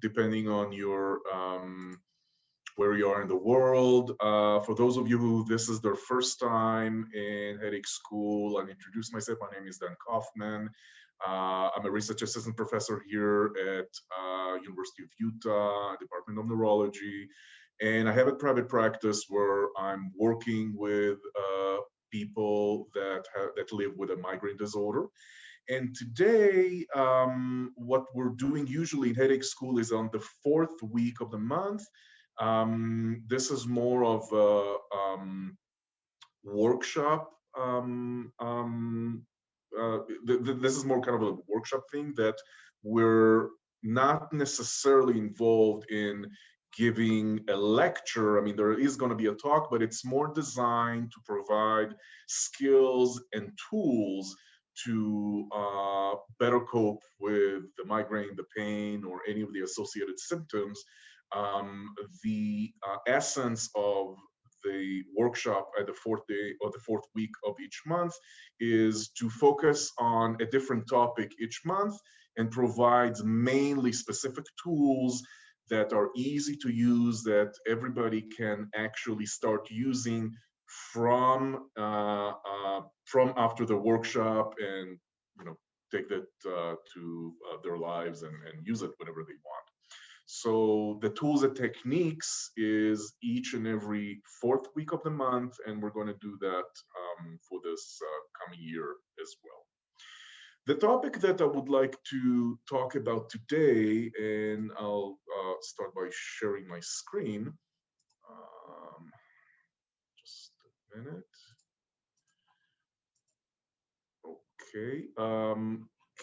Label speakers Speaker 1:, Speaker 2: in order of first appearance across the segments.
Speaker 1: depending on your where you are in the world. For those of you who this is their first time in headache school, I'll introduce myself. My name is Dan Kaufmann. I'm a research assistant professor here at University of Utah, Department of Neurology, and I have a private practice where I'm working with people that live with a migraine disorder. And today, what we're doing usually in headache school is on the fourth week of the month. This is more of a workshop. This is more kind of a workshop thing that we're not necessarily involved in giving a lecture. I mean, there is going to be a talk, but it's more designed to provide skills and tools to better cope with the migraine, the pain, or any of the associated symptoms. The essence of the workshop at the fourth day or the fourth week of each month is to focus on a different topic each month and provides mainly specific tools that are easy to use that everybody can actually start using from after the workshop, and take that to their lives and use it whenever they want. So the tools and techniques is each and every fourth week of the month, and we're going to do that for this coming year as well. The topic that I would like to talk about today, and I'll start by sharing my screen. Just a minute. Okay.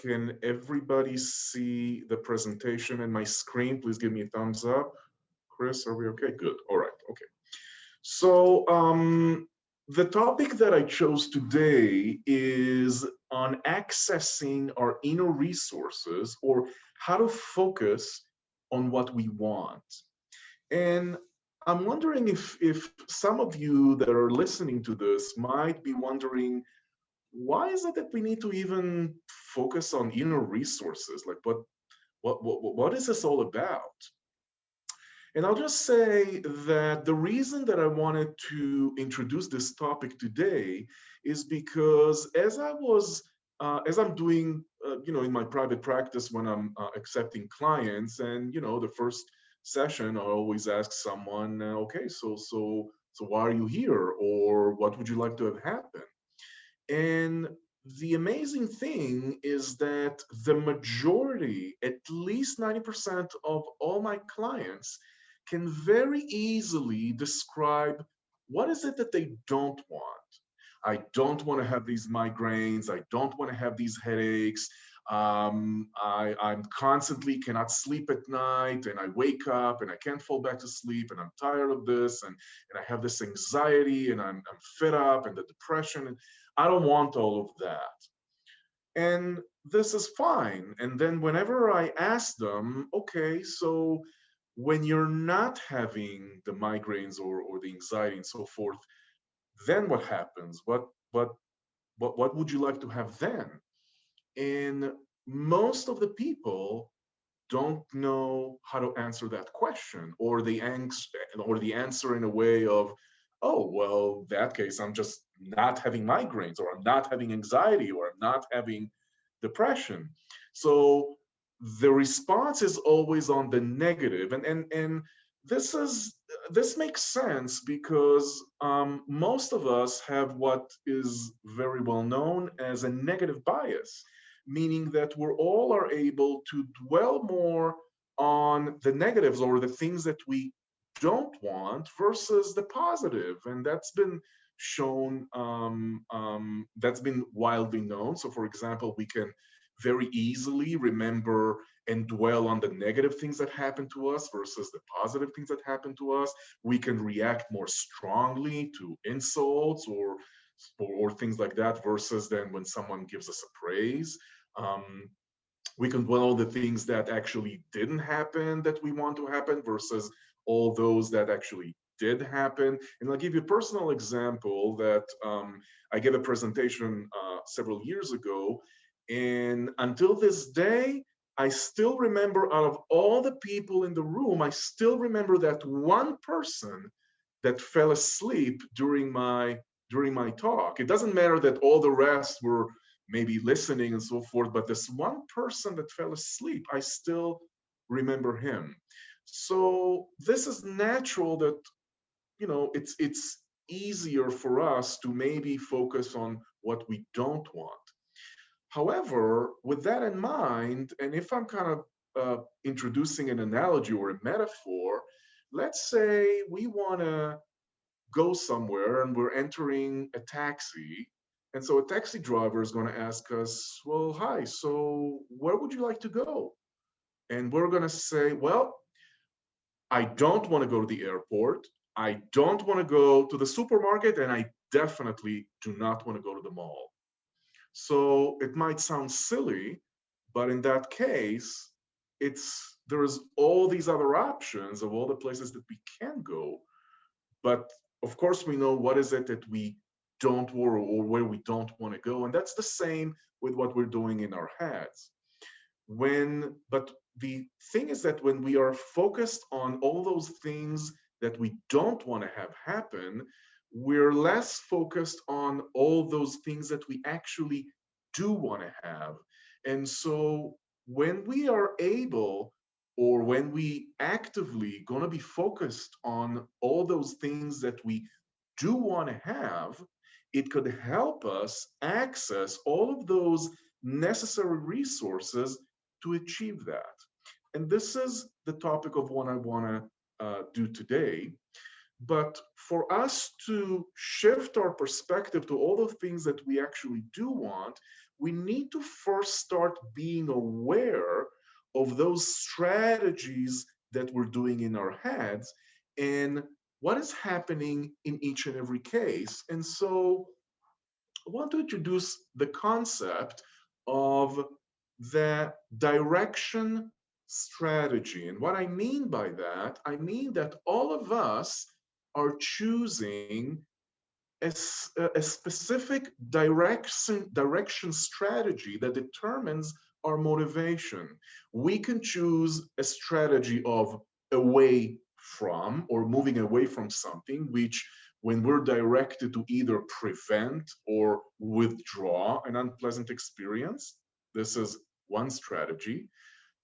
Speaker 1: Can everybody see the presentation and my screen? Please give me a thumbs up. Chris, are we okay? Good. All right. Okay. So the topic that I chose today is on accessing our inner resources, or how to focus on what we want. And I'm wondering if some of you that are listening to this might be wondering, why is it that we need to even focus on inner resources? Like, what is this all about? And I'll just say that the reason that I wanted to introduce this topic today is because as I'm doing, in my private practice when I'm accepting clients, and the first session, I always ask someone, okay, so why are you here, or what would you like to have happen? And the amazing thing is that the majority, at least 90% of all my clients, can very easily describe what is it that they don't want. I don't want to have these migraines. I don't want to have these headaches. I'm constantly cannot sleep at night, and I wake up and I can't fall back to sleep, and I'm tired of this, and I have this anxiety, and I'm fed up, and the depression. And I don't want all of that. And this is fine. And then whenever I ask them, okay, so when you're not having the migraines or the anxiety and so forth, then what happens? What would you like to have then? And most of the people don't know how to answer that question, or the answer in a way of, oh, well, that case, I'm just not having migraines, or I'm not having anxiety, or I'm not having depression. So the response is always on the negative, and this makes sense because most of us have what is very well known as a negative bias, meaning that we're all are able to dwell more on the negatives or the things that we don't want versus the positive. And that's been shown, that's been widely known. So for example, we can very easily remember and dwell on the negative things that happen to us versus the positive things that happen to us. We can react more strongly to insults or things like that versus then when someone gives us a praise. Um, we can dwell on the things that actually didn't happen that we want to happen versus all those that actually did happen. And I'll give you a personal example that I gave a presentation several years ago, and until this day, I still remember, out of all the people in the room, I still remember that one person that fell asleep during my talk. It doesn't matter that all the rest were maybe listening and so forth, but this one person that fell asleep, I still remember him. So this is natural that, you know, it's easier for us to maybe focus on what we don't want. However, with that in mind, and if I'm kind of introducing an analogy or a metaphor, let's say we want to go somewhere and we're entering a taxi. And so a taxi driver is going to ask us, well, hi, so where would you like to go? And we're going to say, well, I don't want to go to the airport. I don't want to go to the supermarket. And I definitely do not want to go to the mall. So it might sound silly, but in that case, there's all these other options of all the places that we can go. But of course, we know what is it that we don't want or where we don't want to go. And that's the same with what we're doing in our heads. But the thing is that when we are focused on all those things that we don't want to have happen, we're less focused on all those things that we actually do want to have. And so when we are able, or when we actively going to be focused on all those things that we do want to have, it could help us access all of those necessary resources to achieve that. And this is the topic of what I want to do today. But for us to shift our perspective to all the things that we actually do want, we need to first start being aware of those strategies that we're doing in our heads and what is happening in each and every case. And so I want to introduce the concept of the direction strategy. And what I mean by that, I mean that all of us are choosing a specific direction strategy that determines our motivation. We can choose a strategy of away from, or moving away from something, which when we're directed to either prevent or withdraw an unpleasant experience, this is one strategy.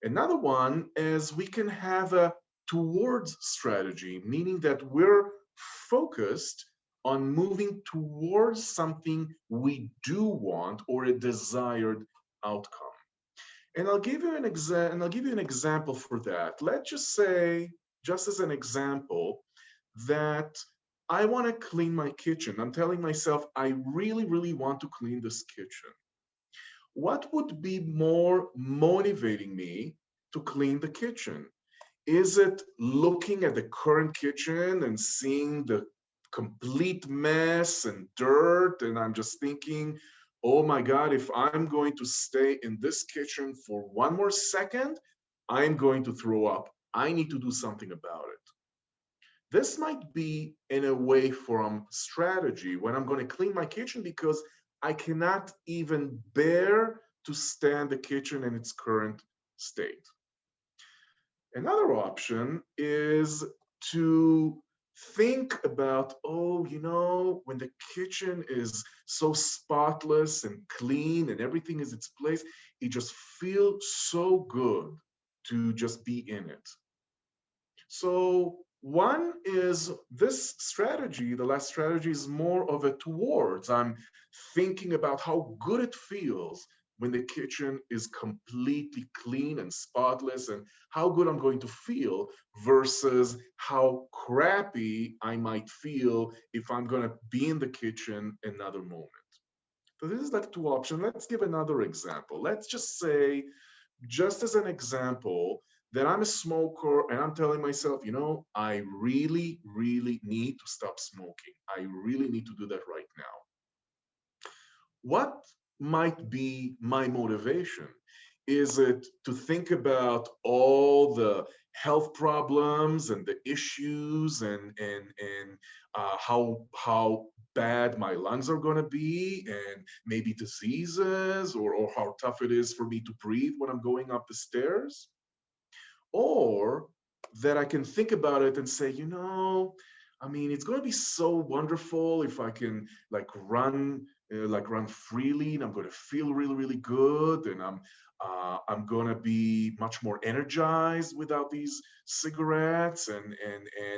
Speaker 1: Another one is we can have a towards strategy, meaning that we're focused on moving towards something we do want or a desired outcome. And I'll give you an example for that. Let's just say, just as an example, that I want to clean my kitchen. I'm telling myself I really, really want to clean this kitchen. What would be more motivating me to clean the kitchen? Is it looking at the current kitchen and seeing the complete mess and dirt? And I'm just thinking, oh my God, if I'm going to stay in this kitchen for one more second, I'm going to throw up. I need to do something about it. This might be an away from strategy when I'm going to clean my kitchen because I cannot even bear to stand the kitchen in its current state. Another option is to think about, oh, you know, when the kitchen is so spotless and clean and everything is its place, it just feels so good to just be in it. So one is this strategy, the last strategy is more of a towards. I'm thinking about how good it feels when the kitchen is completely clean and spotless and how good I'm going to feel versus how crappy I might feel if I'm going to be in the kitchen another moment. So this is like two options. Let's give another example. Let's just say, just as an example, that I'm a smoker and I'm telling myself, you know, I really, really need to stop smoking. I really need to do that right now. What might be my motivation? Is it to think about all the health problems and the issues and how bad my lungs are going to be, and maybe diseases, or how tough it is for me to breathe when I'm going up the stairs. Or that I can think about it and say, I mean, it's going to be so wonderful if I can like run freely, and I'm going to feel really, really good, and I'm going to be much more energized without these cigarettes, and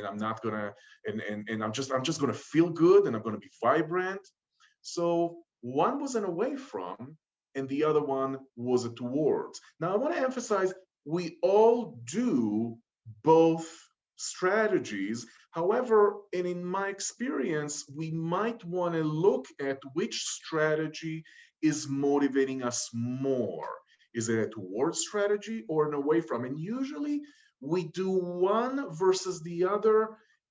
Speaker 1: I'm not going to, and I'm just going to feel good, and I'm going to be vibrant. So one was an away from, and the other one was a towards. Now I want to emphasize we all do both strategies. However, and in my experience, we might want to look at which strategy is motivating us more. Is it a towards strategy or an away from? And usually we do one versus the other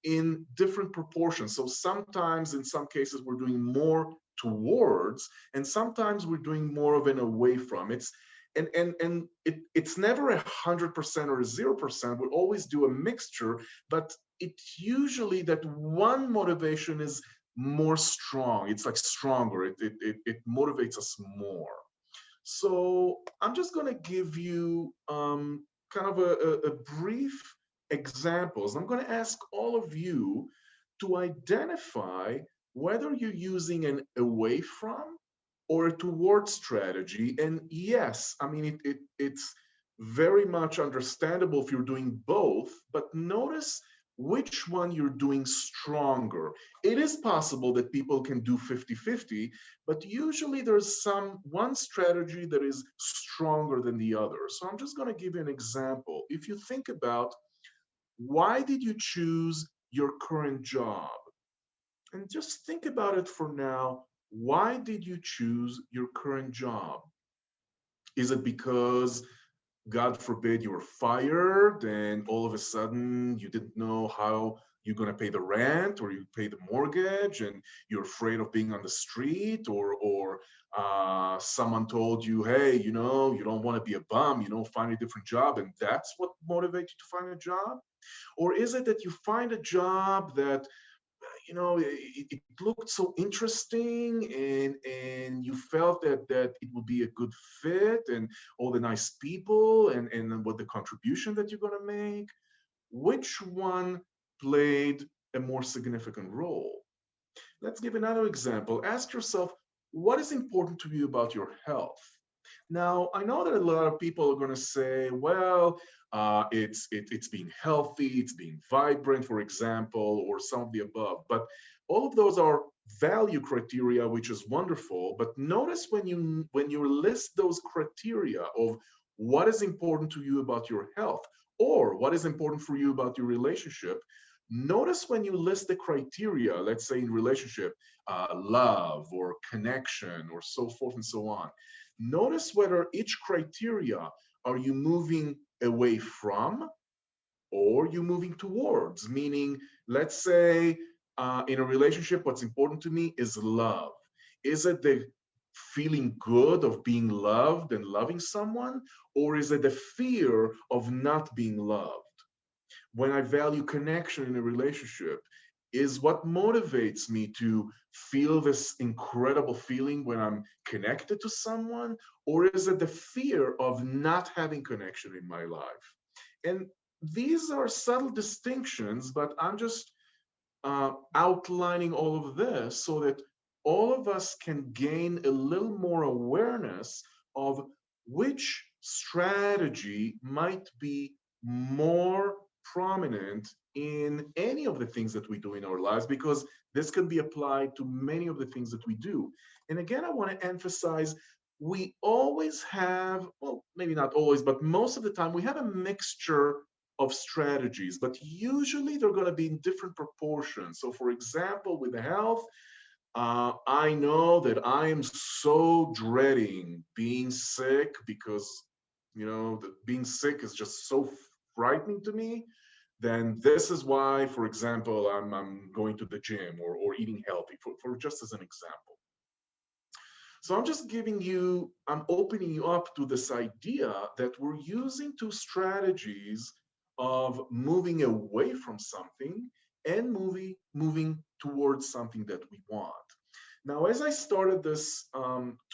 Speaker 1: in different proportions. So sometimes, in some cases, we're doing more towards, and sometimes we're doing more of an away from. It's never 100% or 0%. We'll always do a mixture, but it's usually that one motivation is more strong. It's like stronger. It motivates us more. So I'm just going to give you kind of a brief examples. I'm going to ask all of you to identify whether you're using an away from or a toward strategy. And yes, I mean, it's very much understandable if you're doing both, but notice which one you're doing stronger. It is possible that people can do 50-50, but usually there's one strategy that is stronger than the other. So I'm just going to give you an example. If you think about why did you choose your current job? And just think about it for now. Why did you choose your current job? Is it because, God forbid, you were fired and all of a sudden you didn't know how you're going to pay the rent or you pay the mortgage and you're afraid of being on the street, or someone told you, hey, you don't want to be a bum, find a different job, and that's what motivates you to find a job? Or is it that you find a job that it looked so interesting, and you felt that it would be a good fit, and all the nice people, and what the contribution that you're going to make? Which one played a more significant role? Let's give another example. Ask yourself, what is important to you about your health? Now, I know that a lot of people are going to say, well, it's being healthy, it's being vibrant, for example, or some of the above. But all of those are value criteria, which is wonderful. But notice when you list those criteria of what is important to you about your health, or what is important for you about your relationship, notice when you list the criteria, let's say in relationship, love or connection or so forth and so on. Notice whether each criteria, are you moving away from or you moving towards? Meaning, let's say in a relationship, what's important to me is love. Is it the feeling good of being loved and loving someone, or is it the fear of not being loved? When I value connection in a relationship, is what motivates me to feel this incredible feeling when I'm connected to someone, or is it the fear of not having connection in my life? And these are subtle distinctions, but I'm just outlining all of this so that all of us can gain a little more awareness of which strategy might be more prominent in any of the things that we do in our lives, because this can be applied to many of the things that we do. And again, I want to emphasize, we always have, well, maybe not always, but most of the time, we have a mixture of strategies, but usually they're going to be in different proportions. So, for example, with health, I know that I am so dreading being sick because, being sick is just so frightening to me. Then this is why, for example, I'm going to the gym, or eating healthy, for just as an example. So I'm opening you up to this idea that we're using two strategies of moving away from something and moving towards something that we want. Now, as I started this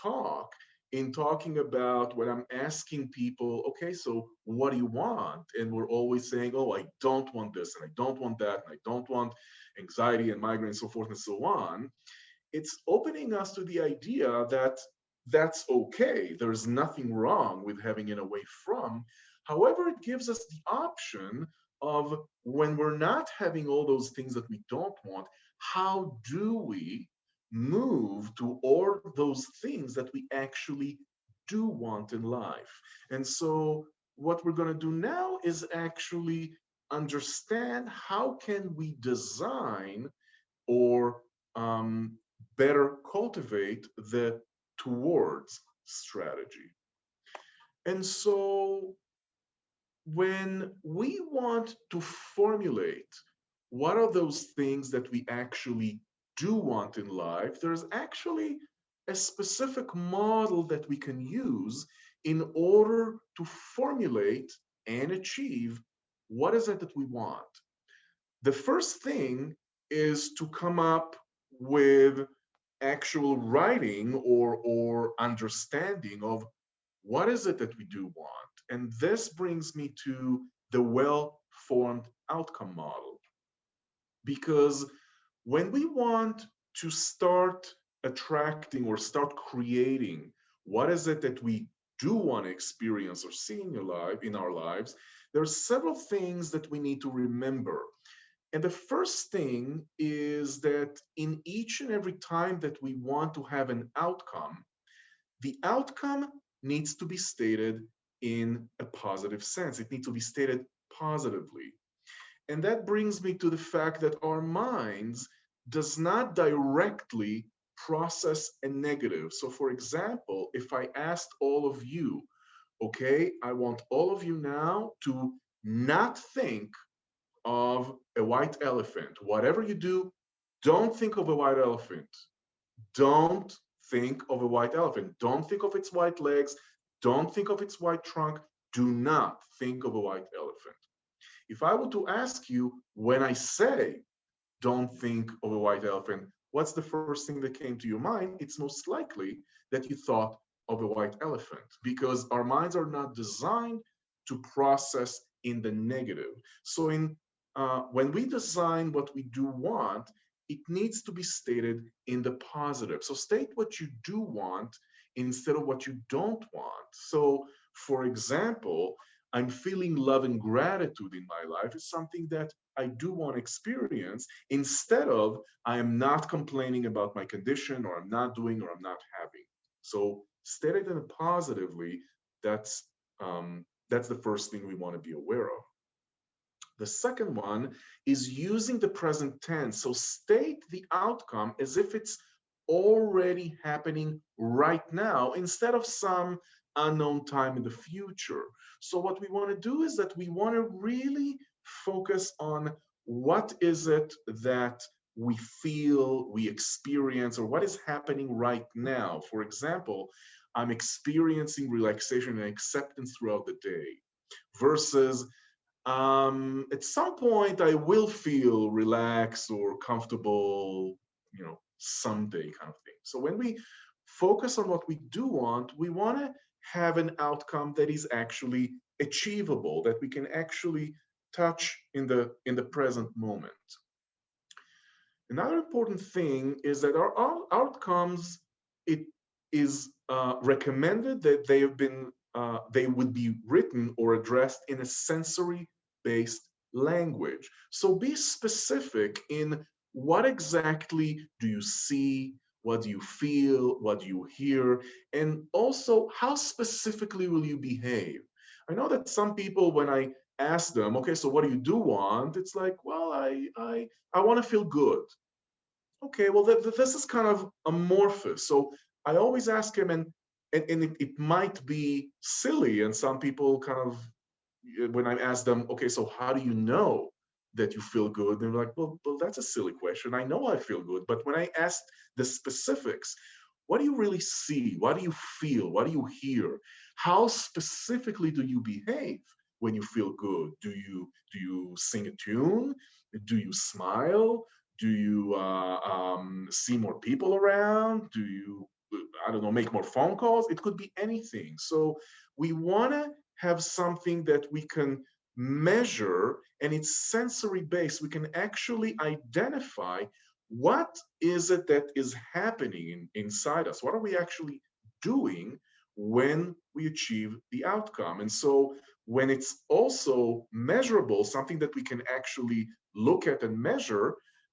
Speaker 1: talk, in talking about when I'm asking people, okay, so what do you want? And we're always saying, oh, I don't want this, and I don't want that, and I don't want anxiety and migraine, and so forth and so on. It's opening us to the idea that that's okay. There's nothing wrong with having an away from. However, it gives us the option of when we're not having all those things that we don't want, how do we move to all those things that we actually do want in life? And so what we're going to do now is actually understand how can we design or better cultivate the towards strategy. And so when we want to formulate what are those things that we actually do want in life, there's actually a specific model that we can use in order to formulate and achieve what is it that we want. The first thing is to come up with actual writing or understanding of what is it that we do want. And this brings me to the well-formed outcome model. Because when we want to start attracting or start creating what is it that we do want to experience or see in our lives, there are several things that we need to remember. And the first thing is that in each and every time that we want to have an outcome, the outcome needs to be stated in a positive sense. It needs to be stated positively. And that brings me to the fact that our minds does not directly process a negative. So for example, if I asked all of you, okay, I want all of you now to not think of a white elephant. Whatever you do, don't think of a white elephant. Don't think of a white elephant. Don't think of its white legs. Don't think of its white trunk. Do not think of a white elephant. If I were to ask you, when I say don't think of a white elephant, what's the first thing that came to your mind? It's most likely that you thought of a white elephant because our minds are not designed to process in the negative. So when we design what we do want, it needs to be stated in the positive. So state what you do want instead of what you don't want. So for example, I'm feeling love and gratitude in my life is something that I do want to experience instead of I am not complaining about my condition or I'm not doing or I'm not having. So state it in a positively, that's the first thing we want to be aware of. The second one is using the present tense. So state the outcome as if it's already happening right now instead of some unknown time in the future. So what we want to do is that we want to really focus on what is it that we feel, we experience, or what is happening right now. For example, I'm experiencing relaxation and acceptance throughout the day versus at some point I will feel relaxed or comfortable, someday kind of thing. So when we focus on what we do want, we want to have an outcome that is actually achievable, that we can actually touch in the present moment. Another important thing is that our outcomes, it is recommended that they would be written or addressed in a sensory-based language. So be specific in what exactly do you see, what do you feel, what do you hear, and also how specifically will you behave. I know that some people, when I ask them, okay, so what do you do want? It's like, well, I want to feel good. Okay, well, this is kind of amorphous. So I always ask him, and it might be silly, and some people kind of, when I ask them, okay, so how do you know that you feel good? They're like, well, that's a silly question. I know I feel good, but when I ask the specifics, what do you really see? What do you feel? What do you hear? How specifically do you behave when you feel good? Do you sing a tune? Do you smile? Do you see more people around? Do you, I don't know, make more phone calls? It could be anything. So we want to have something that we can measure, and it's sensory based. We can actually identify what is it that is happening inside us. What are we actually doing when we achieve the outcome? And so when it's also measurable, something that we can actually look at and measure,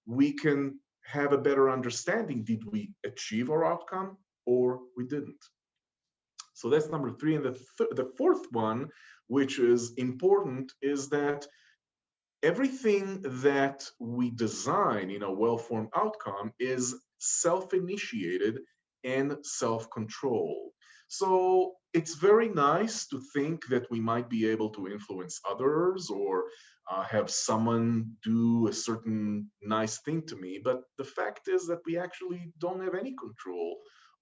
Speaker 1: we can have a better understanding. Did we achieve our outcome or we didn't? So that's number three. And the fourth one, which is important, is that everything that we design in a well-formed outcome is self-initiated and self-controlled. So it's very nice to think that we might be able to influence others or have someone do a certain nice thing to me, but the fact is that we actually don't have any control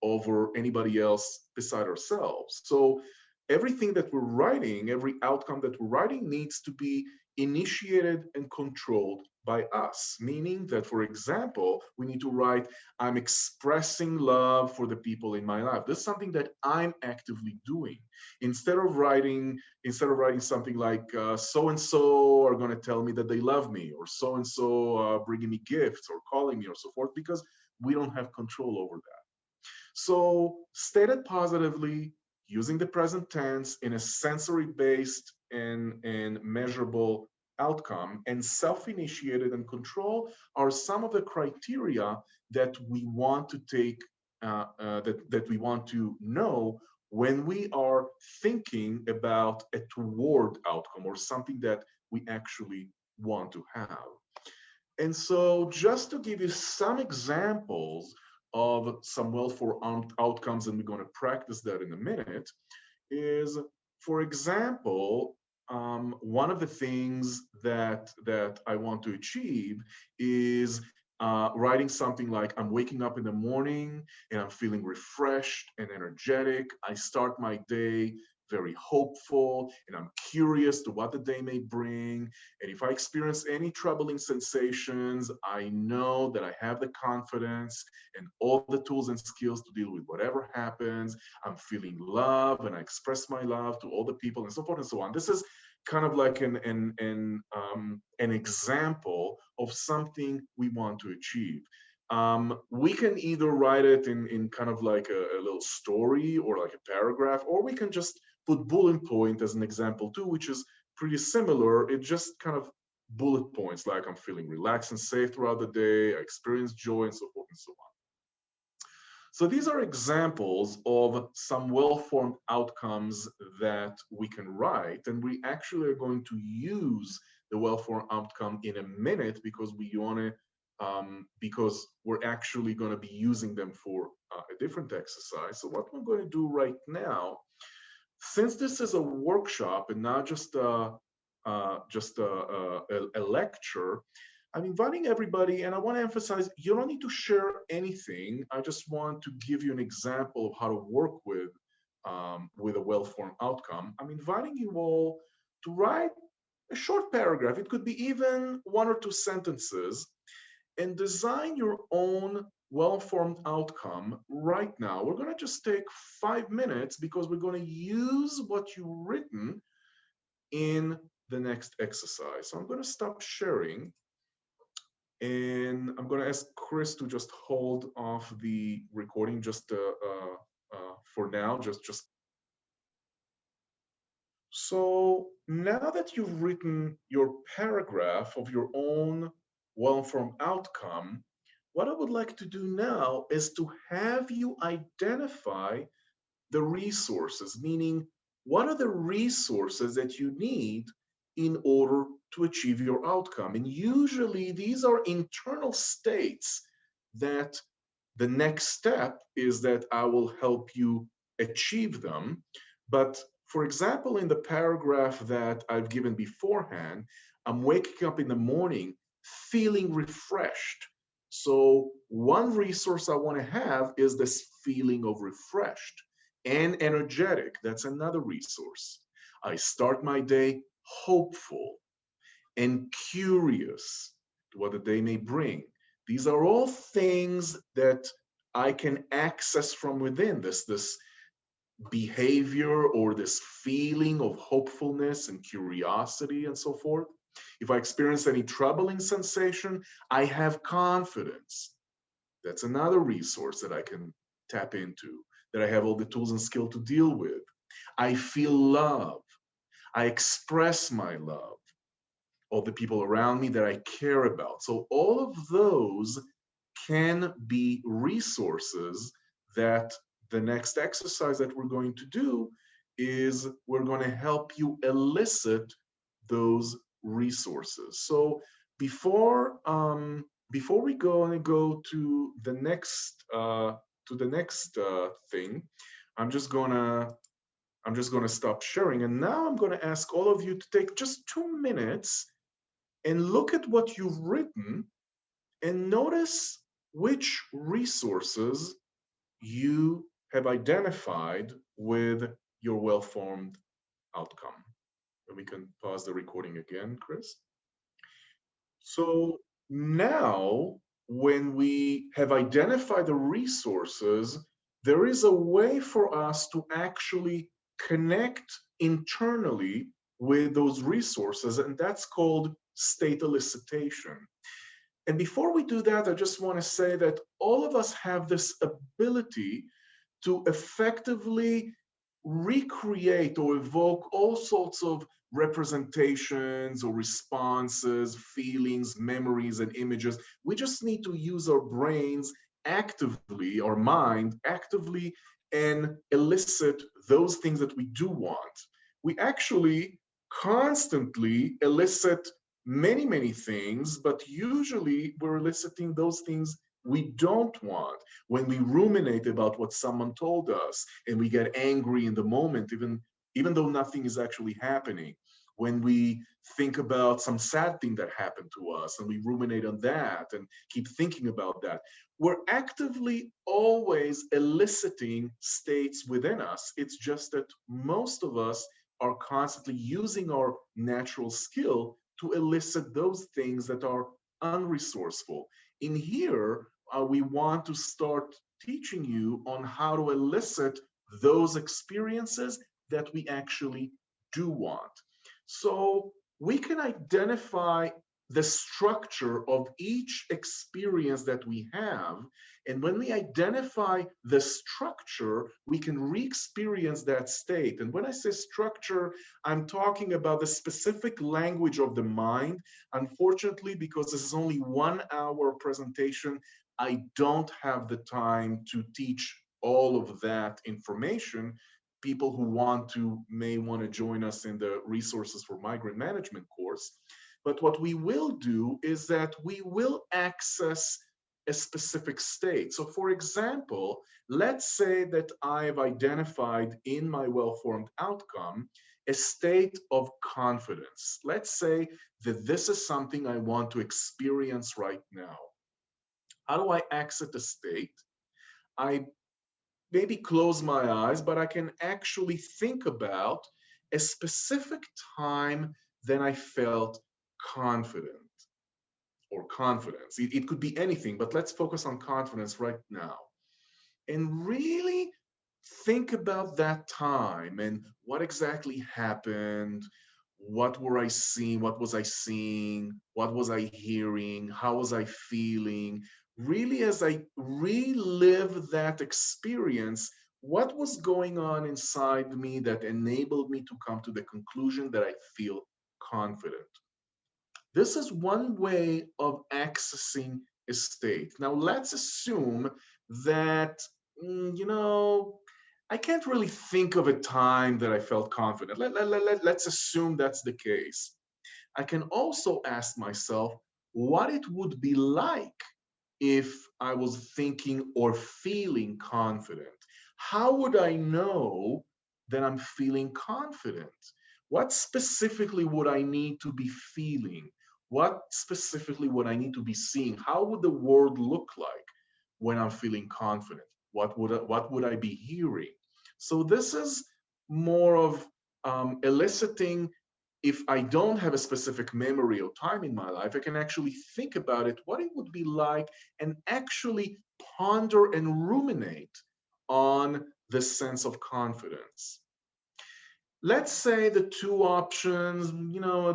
Speaker 1: over anybody else beside ourselves. So everything that we're writing, every outcome that we're writing needs to be initiated and controlled by us, meaning that, for example, we need to write, I'm expressing love for the people in my life. This is something that I'm actively doing. Instead of writing something like so and so are going to tell me that they love me, or so and so bringing me gifts or calling me or so forth, because we don't have control over that. So stated positively, using the present tense in a sensory-based and measurable outcome, and self-initiated and control are some of the criteria that we want to take, that we want to know when we are thinking about a toward outcome or something that we actually want to have. And so just to give you some examples of some well-formed outcomes, and we're going to practice that in a minute, is, for example, one of the things that I want to achieve is writing something like, I'm waking up in the morning and I'm feeling refreshed and energetic. I start my day very hopeful and I'm curious to what the day may bring. And if I experience any troubling sensations, I know that I have the confidence and all the tools and skills to deal with whatever happens. I'm feeling love and I express my love to all the people and so forth and so on. This is kind of like an example of something we want to achieve. We can either write it in kind of like a little story or like a paragraph, or we can just put bullet point as an example too, which is pretty similar. It just kind of bullet points like, I'm feeling relaxed and safe throughout the day, I experience joy and so forth and so on. So these are examples of some well-formed outcomes that we can write, and we actually are going to use the well-formed outcome in a minute because we want to, because we're actually going to be using them for a different exercise. So what we're going to do right now, since this is a workshop and not just a lecture, I'm inviting everybody, and I want to emphasize, you don't need to share anything. I just want to give you an example of how to work with a well-formed outcome. I'm inviting you all to write a short paragraph. It could be even 1 or 2 sentences, and design your own well-formed outcome right now. We're going to just take 5 minutes because we're going to use what you've written in the next exercise. So I'm going to stop sharing. And I'm going to ask Chris to just hold off the recording just for now. Just. So now that you've written your paragraph of your own well-formed outcome, what I would like to do now is to have you identify the resources, meaning what are the resources that you need in order to achieve your outcome. And usually these are internal states that the next step is that I will help you achieve them. But for example, in the paragraph that I've given beforehand, I'm waking up in the morning feeling refreshed. So one resource I want to have is this feeling of refreshed and energetic. That's another resource. I start my day hopeful, and curious to what the day may bring. These are all things that I can access from within, this behavior or this feeling of hopefulness and curiosity and so forth. If I experience any troubling sensation, I have confidence. That's another resource that I can tap into, that I have all the tools and skill to deal with. I feel love. I express my love of the people around me that I care about. So all of those can be resources that the next exercise that we're going to do is we're going to help you elicit those resources. So before before we go and go to the next thing, I'm just gonna stop sharing, and now I'm gonna ask all of you to take just 2 minutes and look at what you've written and notice which resources you have identified with your well-formed outcome. And we can pause the recording again, Chris. So now, when we have identified the resources, there is a way for us to actually connect internally with those resources, and that's called state elicitation. And before we do that, I just want to say that all of us have this ability to effectively recreate or evoke all sorts of representations or responses, feelings, memories, and images. We just need to use our brains actively, our mind actively, and elicit those things that we do want. We actually constantly elicit many, many things, but usually we're eliciting those things we don't want. When we ruminate about what someone told us and we get angry in the moment, even though nothing is actually happening. When we think about some sad thing that happened to us and we ruminate on that and keep thinking about that, we're actively always eliciting states within us. It's just that most of us are constantly using our natural skill to elicit those things that are unresourceful. In here, we want to start teaching you on how to elicit those experiences that we actually do want. So we can identify the structure of each experience that we have. And when we identify the structure, we can re-experience that state. And when I say structure, I'm talking about the specific language of the mind. Unfortunately, because this is only 1 hour presentation, I don't have the time to teach all of that information. People who want to may want to join us in the resources for migraine management course. But what we will do is that we will access a specific state. So for example, let's say that I've identified in my well-formed outcome a state of confidence. Let's say that this is something I want to experience right now. How do I exit the state? I maybe close my eyes, but I can actually think about a specific time that I felt confident or confidence. It could be anything, but let's focus on confidence right now. And really think about that time and what exactly happened. What were I seeing? What was I seeing? What was I hearing? How was I feeling? Really, as I relive that experience, what was going on inside me that enabled me to come to the conclusion that I feel confident? This is one way of accessing a state. Now, let's assume that, I can't really think of a time that I felt confident. Let's assume that's the case. I can also ask myself what it would be like if I was thinking or feeling confident. How would I know that I'm feeling confident? What specifically would I need to be feeling? What specifically would I need to be seeing? How would the world look like when I'm feeling confident? What would I be hearing? So this is more of eliciting if I don't have a specific memory or time in my life, I can actually think about it, what it would be like, and actually ponder and ruminate on the sense of confidence. Let's say the two options,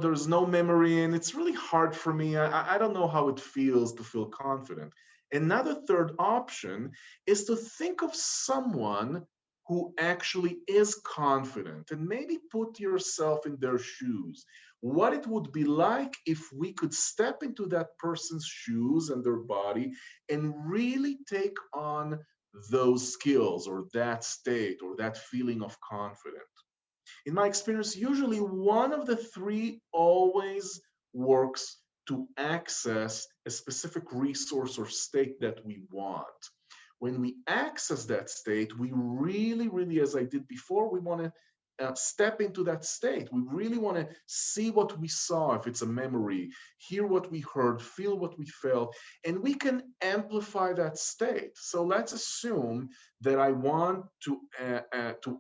Speaker 1: there's no memory and it's really hard for me. I don't know how it feels to feel confident. Another third option is to think of someone who actually is confident and maybe put yourself in their shoes. What it would be like if we could step into that person's shoes and their body and really take on those skills or that state or that feeling of confidence. In my experience, usually one of the three always works to access a specific resource or state that we want. When we access that state, we really, really, as I did before, we want to step into that state. We really want to see what we saw, if it's a memory, hear what we heard, feel what we felt, and we can amplify that state. So let's assume that I want to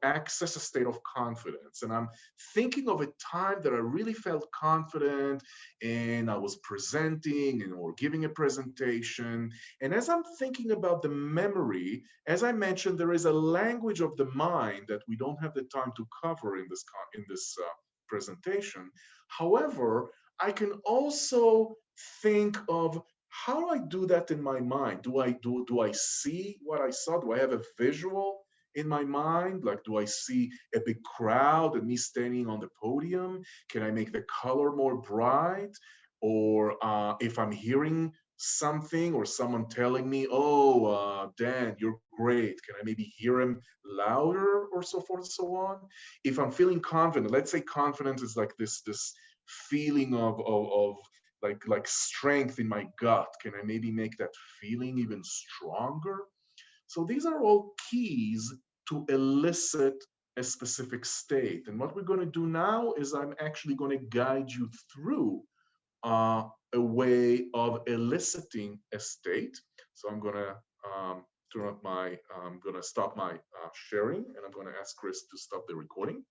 Speaker 1: access a state of confidence, and I'm thinking of a time that I really felt confident, and I was presenting and or giving a presentation. And as I'm thinking about the memory, as I mentioned, there is a language of the mind that we don't have the time to cover in this presentation. However, I can also think of how do I do that in my mind? Do I see what I saw? Do I have a visual in my mind? Like, do I see a big crowd and me standing on the podium? Can I make the color more bright? Or if I'm hearing something or someone telling me, oh, Dan, you're great. Can I maybe hear him louder or so forth and so on? If I'm feeling confident, let's say confidence is like this feeling of like strength in my gut. Can I maybe make that feeling even stronger? So these are all keys to elicit a specific state. And what we're going to do now is I'm actually going to guide you through uh, a way of eliciting a state. So I'm going to I'm going to stop my sharing, and I'm going to ask Chris to stop the recording.